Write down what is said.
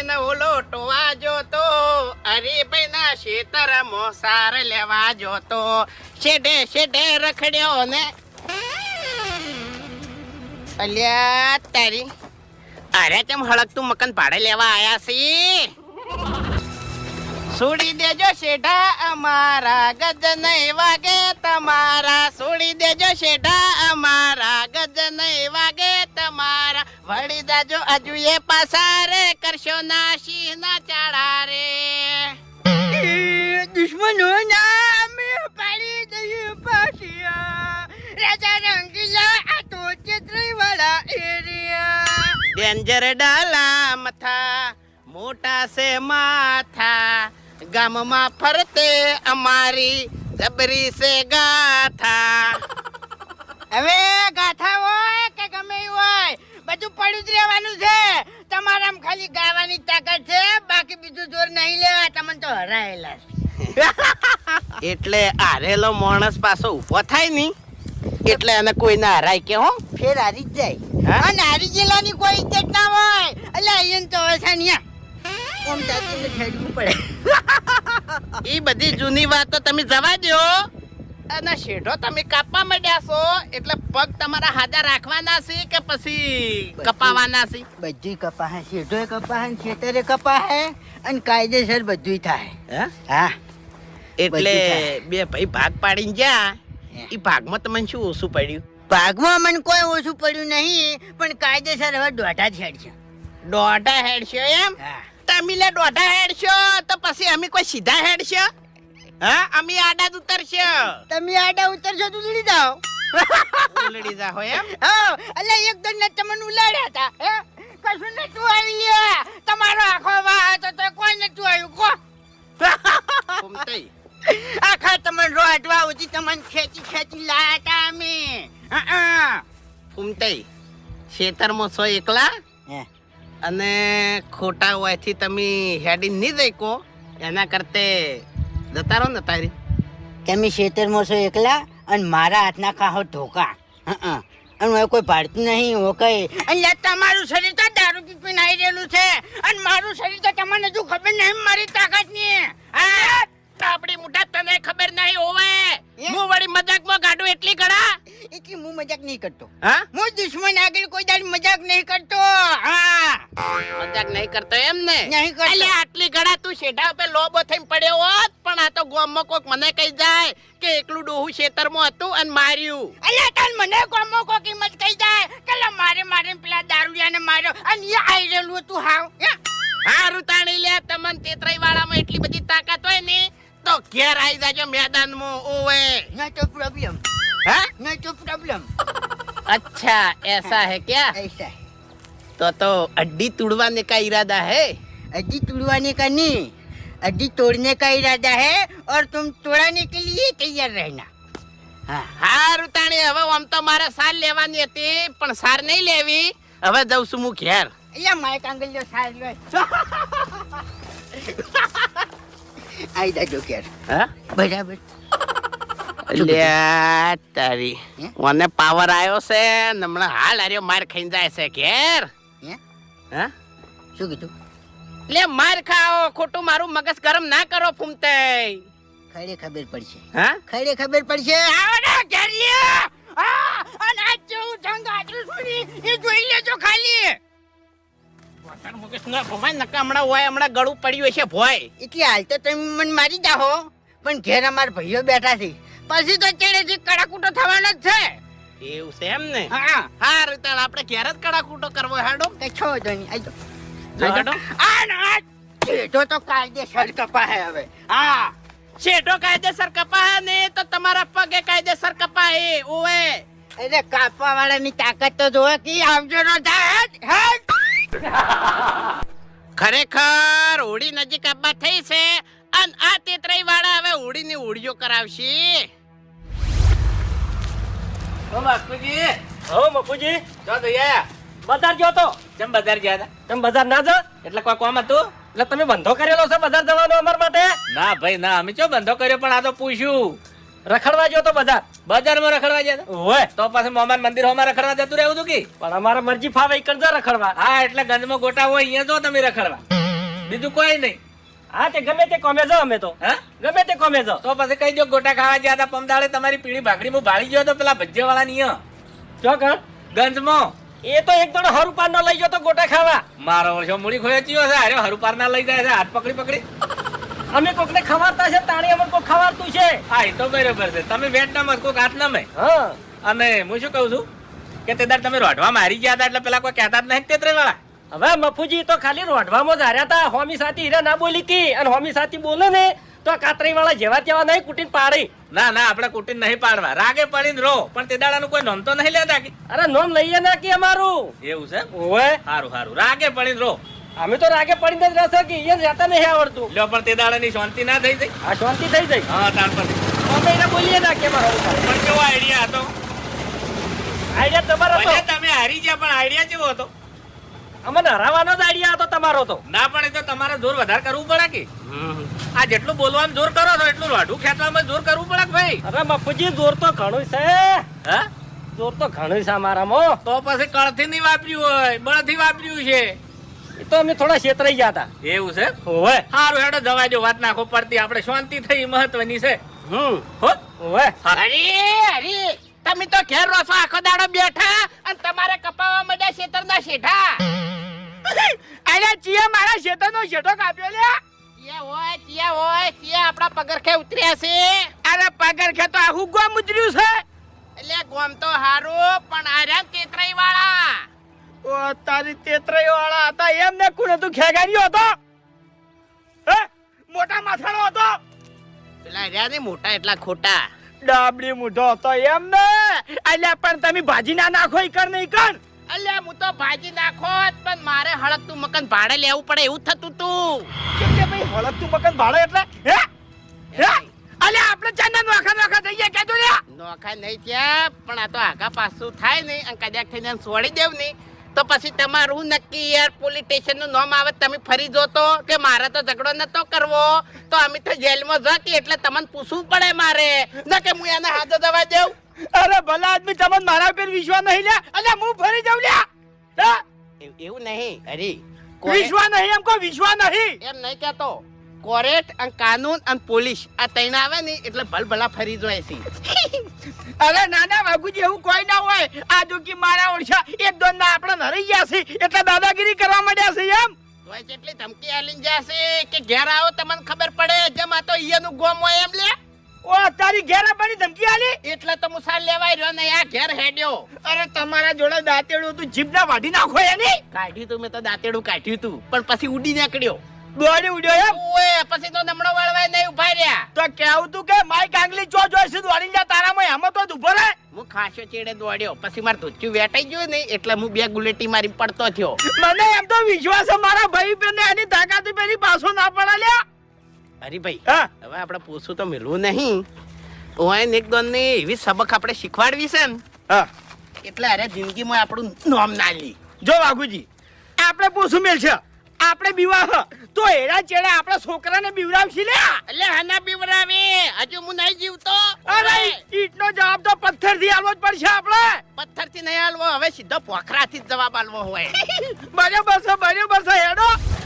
ને ઓલો ટોવા જોતો, હરીભાઈ ના શેતર મોસાર લેવા જોતો, શેઢે શેઢે રખડ્યો ને. અલ્યા તારી, અરે કેમ હળકતું મકાન ભાડે લેવા આયા છી? છોડી દેજો શેઢા અમારા, ગજ નહીં વાગે તમારા. છોડી દેજો શેઢા અમારા, ગજ નહીં વાગે તમારા. વળી દાજો હજુ એ પાછા રે, કરશો ના સિંહ ના ચાળા રે. દુશ્મનો ના અમે પાડી દઈએ પાછિયા, રાજા રંગીલા આ તો ચેત્રી વાળા એરિયા. ડેન્જર ડાલા મથા, મોટા સે માથા, ગામમાં ફરતે અમારી જબરી સે ગાથા. હવે ગાથા હોય કે ગમે હોય, બધું પડ્યું જ રહેવાનું છે. તમારામ ખાલી ગાવાની તાકાત છે, બાકી બીજું જોર નહીં લેવા. તમને તો હરાયેલા એટલે હારેલો માણસ પાછો ઉભો થાય ની એટલે એને કોઈ ના હરાય કે હો, ફેર હારી જ જાય. અને હારી ગયેલાની કોઈ ઇજ્જત ના હોય. એટલે અહીંયા તો હવે છે ને ઓમ દાદીને છેડવું પડે. ઈ બધી જૂની વાતો તમે જવા દો. અને શેઢો તમે કાપવા માંડ્યા છો એટલે પગ તમારા હાજા રાખવાના છે કે પછી કપાવાના છે? બધું કપાહે, શેઢોય કપાહે, ખેતરે કપાહે અને કાયદેસર બધું થાય. હા, એટલે બે ભાઈ ભાગ પાડીને જા. ઈ ભાગમાં તમને શું ઓછું પડ્યું? ભાગમાં મને કોઈ ઓછું પડ્યું નહીં, પણ કાયદેસર હવે દોઢા જ હેડ છે. દોઢા હેડશો એમ? તમે લે દોઢા હેડશો તો પછી અમે કોઈ સીધા હેડશો? હા, અમે આડા જ ઉતરશો. તમે આડા ઉતરશો તો ઉલડી જાઓ. ઉલડી જાઓ એમ? હા, એટલે એક દન તમને ઉલાડ્યા હતા. હે, કશું નતું આવી લ્યા. તમારો આખો વાહ હતો તો કોઈ નતું આવ્યું કો. ઘૂમતઈ આખા તમને રોટવા ઉધી તમને ખેંચી ખેંચી લાયા હતા અમે. ઘૂમતઈ ખેતરમાં છો એકલા અને ખોટા હોયથી તમે હેડી નહીં જઈ કો, એના કરતે જતા રહો ને તારી. તમે ખેતરમાં છો એકલા અને મારા હાથના ખાહો ધોકા. અને કોઈ પાડતું નહીં હો કઈ. અને તમારું શરીર તો દારૂ પીપીને આવી રહેલું છે અને મારું શરીર તો તમને હજુ ખબર નહીં મારી તાકાત ની. આપડી મુઠા તને ખબર નહીં હોવે. હું વળી મજાકમાં ગાડું એટલી ગળા. એટલી હું મજાક નહીં કરતો. હા, હું દુશ્મન આગળ કોઈ દાડ મજાક નહીં કરતો. હા, મજાક નહીં કરતો એમ ને? નહીં કરતો. અલ્યા આટલી ગળા તું શેઢા ઉપર લોબો થઈને પડ્યો હોત, પણ આ તો ગામમાં કોક મને કહી જાય કે એકલું ડોહું ખેતરમાં હતું અને માર્યું. અલ્યા તન મને કોમો કો કિંમત કહી જાય કે મારે પેલા દારૂડિયાને માર્યો અને એ આવી રહેલું હતું. હાવ હારું તાણી લે. તમને તેતરાઈ વાળામાં એટલી બધી તાકાત હોય ને તો ઘેર આવી જાજો મેદાનમાં. ઓવે ના તો પ્રોબ્લેમ. હા, ના તો પ્રોબ્લેમ. अच्छा ऐसा है क्या? ऐसा तो अड्डी तुड़वाने का इरादा है? अड्डी तुड़वाने का नहीं, अड्डी तोड़ने का इरादा है और तुम तोड़ाने के लिए तैयार रहना. હા, હારું તાણી. હવે આમ તો મારે સાર લેવાની હતી પણ સાર નહીં લેવી. હવે જઉં છું હું ઘેર. અહીંયા માઈક આંગલ્યો સાર લો. આઈ દાજો ઘેર. હા, બરાબર. લ્યા તારી, મને પાવર આવ્યો છે ને હમણાં હાલ આર્યો માર ખાઈને જાય છે ઘેર. હા, શું કીધું? લે માર ખાઓ, ખોટું મારું મગજ ગરમ ના કરો ફૂમતે. ખડે ખબર પડશે. હા, ખડે ખબર પડશે. આવો ને ઘેર લ્યો. અને આજ જેવું જંગ આટલું છોડી એ જોઈ લેજો ખાલી. મગજ ના ભમાય નકા હમણાં હોય, હમણાં ગળું પડ્યું હશે ભોય. એટલે હાલ તો તમે મને મારી જાહો, પણ ઘેર અમારા ભાઈઓ બેઠા છે. પછી તો ચેડેથી કડાકૂટો થવાનો જ છે. એવું છે એમ ને? હા, હારું તાણ આપણે ઘેર જ કડાકૂટો કરવો. હેડો કે છો દોની આજો. હેડો. શેઠો તો કાયદેસર કપાહે હવે. હા, શેઠો કાયદેસર કપાય ને તો તમારા પગે કાયદેસર કપાય. ઓવે અરે કાપવા વાળાની તાકાત તો જોવે કે આવજો નો થાય. ખરેખર હોળી નજીક આવવા થઈ છે અને આ તેતરાઈ વાળા હવે હોળીની હોળીઓ કરાવશે. ઓ બાપુજી, હો મફુજી, જો દયા બજાર ગયો તો. ચમ બજાર ગયા હતા? તમે બજાર ના જાઓ? એટલે કોઈ કામ હતું? એટલે તમે બંધો કરેલો છે બજાર જવાનો અમાર માટે? ના ભાઈ ના, અમે ચો બંધો કર્યો, પણ આ તો પૂછ્યું. રખડવા ગયો તો બજાર? બજારમાં રખડવા ગયા હતા? ઓય, તો પછી મોમાન મંદિર હોમાં રખડવા જતું રહેવું હતું કે? પણ અમારા મરજી ફાવે ઈ કંજા રખડવા. હા, એટલે ગંજમાં ગોટા હોય અહીંયા જો તમે રખડવા. બીજું કોઈ નહીં. હા તે ગમે તે કોમે જાઓ અમે તો હા ગમે તે કોમે જાઓ. તો પછી કઈ દો ગોટા ખાવા ગયા હતા પમદાડે તમારી પીળી ભાખરી હું ભાળી ગયો તો પેલા ભજ્જે વાળા ની જો કણ ગંજમાં. એ તો એક દોડો હરુપાર નો લઈ ગયો તો ગોટા ખાવા. મારો વર્ષો મૂડી ખોયો ચિયો છે અરે હરુપાર ના લઈ જાય છે હાથ પકડી પકડી. અમે કોકને ખવાડતા છે તાણી અમને કોક ખવાડતું છે. હા એ તો બરોબર છે તમે વેટ ના મત કોક હાથ ના મેં. હા અને હું શું કહું છું કે તે દાડ તમે રોઢવા મારી ગયા હતા એટલે પેલા કોઈ કહેતા જ નહીં તેત્રે વાળા. હવે મફુજી તો ખાલી રોઢવામાં જ હાર્યા હતા. હોમી સાથી હીરા ના બોલી કી અને હોમી સાથી બોલે ને તો કાતરી વાળા જેવા તેવા નહીં કુટીને પાડી. ના ના આપણે કુટીન નહીં પાડવા રાગે પડીને રો પણ તે દાડાનું કોઈ નોમ તો નહીં લેતા કે. અરે નોમ લઈએ ના કે અમારું. એવું છે ઓવે સારું સારું રાગે પડીને રો. અમે તો રાગે પડીને જ રહેશે કે એને રહેતા નહીં આવડતું. લ્યો પણ તે દાડાની શાંતિ ના થઈ જાય. આ શાંતિ થઈ જાય. હા તાર પછી અમે એને બોલીએ ના કે મારો પણ કેવો આઈડિયા હતો. આઈડિયા તમારો ભલે હતો. તમે હારી ગયા પણ આઈડિયા કેવો હતો. અમને હરાવવાનો જ આઈડિયા હતો તમારો તો. ના પણ એ તો તમારે જોર વધારે કરવું પડે કે. આ જેટલું બોલવામાં જોર કરો છો એટલું રોઢું ખેંચવામાં જોર કરવું પડે કે ભાઈ. અરે મફુજી જોર તો ઘણું છે. હા જોર તો ઘણું છે અમારામાં. તો પછી કળથી નહીં વાપર્યું હોય બળથી વાપર્યું છે. એ તો અમે થોડા છેતરાઈ ગયા હતા. એવું છે ઓવે સારું હેડો જવા દો વાત નાખો પડતી આપણે શાંતિ થઈ મહત્વની છે. હો ઓવે અરે અરે તમે તો ઘેર રોસો આખો દાડો બેઠા અને તમારે કપાવા માંડ્યા શેતરના શેઠા. અરે ચિયા મારા શેતરનો શેઠો કાપ્યો લે. ચિયા હોય ચિયા આપણા પગરખે ઉતર્યા છે. અરે પગરખે તો આખું ગોમ ઉતર્યું છે. એટલે ગોમ તો હારું પણ આર્યા તેતરાઈ વાળા. ઓ તારી તેતરાઈ વાળા હતા એમને કોણ હતું ખેગારીઓ હતો. હે મોટા માથાનો હતો. પેલા રહ્યા ને મોટા એટલા ખોટા. ડાબડી મૂઢો હતો એમને. અલ્યા પણ તમે ભાજી ના નાખો ઈકર ને ઈકર. અલ્યા હું તો ભાજી નાખો પણ મારે હળકતું મકાન ભાડે લેવું પડે એવું થતું તું. કે ભાઈ હળકતું મકાન ભાડે એટલે હે હે અલ્યા આપણે ચાંદા નોખા થઈ ગયા કેજો લે. નોખા નહીં થયા પણ આ તો આગા પાછું થાય નહીં અને કદાચ થઈને છોડી દેવ નહીં તો પછી તમારું નક્કી યાર પોલીસ સ્ટેશન નું નામ આવે તમે ફરી જો તો કે મારે તો ઝઘડો નતો કરવો તો અમે તો જેલમાં જતી એટલે તમને પૂછવું પડે મારે ન કે હું એને હાથે દવા દેવ. અરે ભલા આદમી તમને મારા પર વિશ્વાસ નહીં લે. અલ્યા હું ફરી જાઉં લ્યા. એવું નહીં અરે વિશ્વાસ નહીં એમ કો વિશ્વાસ નહીં એમ નહીં કહેતો. કોર્ટ અને કાનૂન અને પોલીસ આ ત્રણ આવે ને એટલે ભલભલા ફરી જાય છે. અરે નાના વાઘુજી એવું કોઈ ના હોય. આ જોકી મારા ઓળશા એક દોન ના આપણે નરી ગયા છે એટલે દાદાગીરી કરવા માંડ્યા છે એમ. તોય જેટલી ધમકી આલીને જશે કે ઘેર આવો તમને ખબર પડે જેમ આ તો ઈયાનું ગોમ હોય એમ લે. ઓ તારી ઘેર આપવાની ધમકી આલી એટલે તો મુસાલ લેવાય રહ્યો ને આ ઘેર હેડ્યો. અરે તમારા જોડે દાંતેડું તું જીભના વાઢી નાખો એની. કાઢ્યું તું મેં તો દાંતેડું કાઢ્યું તું પણ પછી ઉડી નીકળ્યો. દોડી ઉડ્યો એમ. ઓએ પછી તો નમણો વળવાય નહીં ઉભા રહ્યા. તો કેવું તું કે માય કાંગલી ચો જોઈશે દોડી જા તારામાં એમાં તો ઉભો રહે. હું ખાસો ચેડે દોડ્યો પછી માર ધૂચ્યું વેટાઈ ગયું નહીં એટલે હું બે ગુલેટી મારી પડતો થયો. મને એમ તો વિશ્વાસ છે મારા ભાઈ પર ને એની તાકાત પેલી પાછો ના પડે લ્યા. અરે ભાઈ હવે આપણે પૂછું તો મેળવું નહીં. ઓય ને એક દોન ને એવી સબક આપણે શીખવાડવી છે ને એટલે અરે જિંદગીમાં આપણું નામ ના લી. જો વાઘુજી આપણે પૂછું મેલ છે આપણે બીવા તો એડા ચેડા આપણા છોકરાને બીવરાવશી લે. એટલે હાના બીવરાવી હજુ હું નહીં જીવતો. અરે ઈટનો જવાબ તો પથ્થરથી આલવો જ પડશે આપણે. પથ્થરથી નહીં આલવો હવે સીધો પોખરાથી જ જવાબ આલવો હોય. બરાબર છે હેડો.